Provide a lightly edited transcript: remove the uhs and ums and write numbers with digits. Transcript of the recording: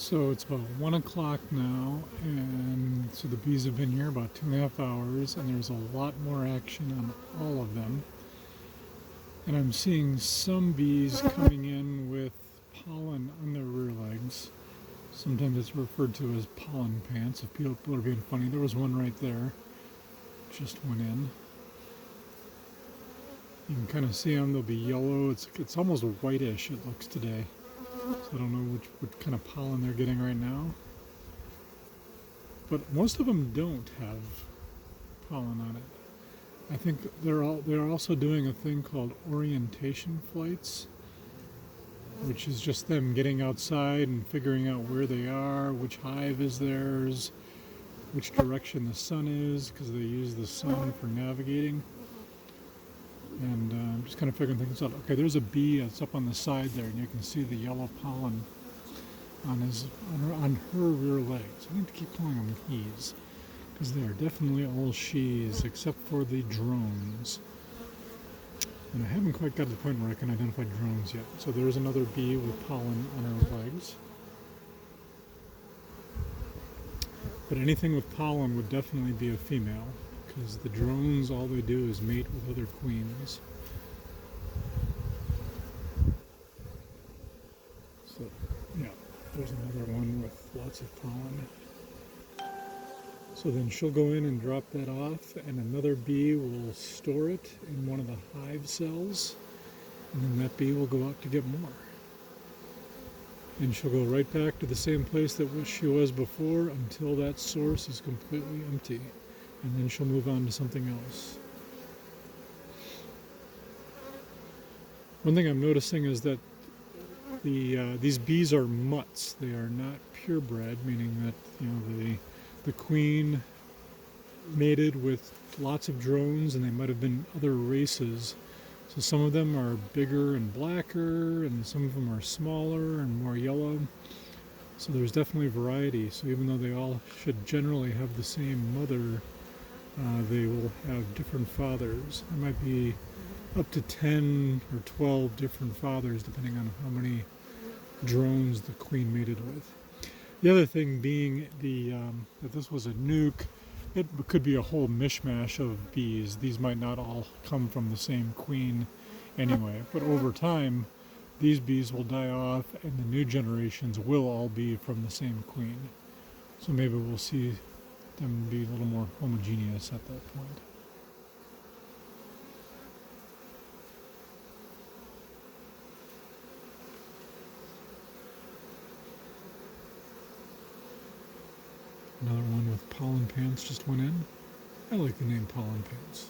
So it's about 1 o'clock now, and so the bees have been here about 2.5 hours, and there's a lot more action on all of them. And I'm seeing some bees coming in with pollen on their rear legs. Sometimes it's referred to as pollen pants if people are being funny. There was one right there, just went in. You can kind of see them, they'll be yellow. It's almost whitish, it looks today. So I don't know what kind of pollen they're getting right now. But most of them don't have pollen on it. I think they're also doing a thing called orientation flights, which is just them getting outside and figuring out where they are, which hive is theirs, which direction the sun is, because they use the sun for navigating. And just kind of figuring things out. Okay, there's a bee that's up on the side there, and you can see the yellow pollen on her rear legs. I need to keep calling them he's, because they are definitely all she's, except for the drones. And I haven't quite got to the point where I can identify drones yet. So there's another bee with pollen on her legs. But anything with pollen would definitely be a female, because the drones, all they do is mate with other queens. So, yeah, there's another one with lots of pollen. So then she'll go in and drop that off, and another bee will store it in one of the hive cells, and then that bee will go out to get more. And she'll go right back to the same place that she was before until that source is completely empty, and then she'll move on to something else. One thing I'm noticing is that these bees are mutts. They are not purebred, meaning that the queen mated with lots of drones, and they might have been other races. So some of them are bigger and blacker, and some of them are smaller and more yellow. So there's definitely variety. So even though they all should generally have the same mother, they will have different fathers. There might be up to 10 or 12 different fathers, depending on how many drones the queen mated with. The other thing being that this was a nuke, it could be a whole mishmash of bees. These might not all come from the same queen anyway, but over time, these bees will die off and the new generations will all be from the same queen. So maybe we'll see them be a little more homogeneous at that point. Another one with pollen pants just went in. I like the name pollen pants.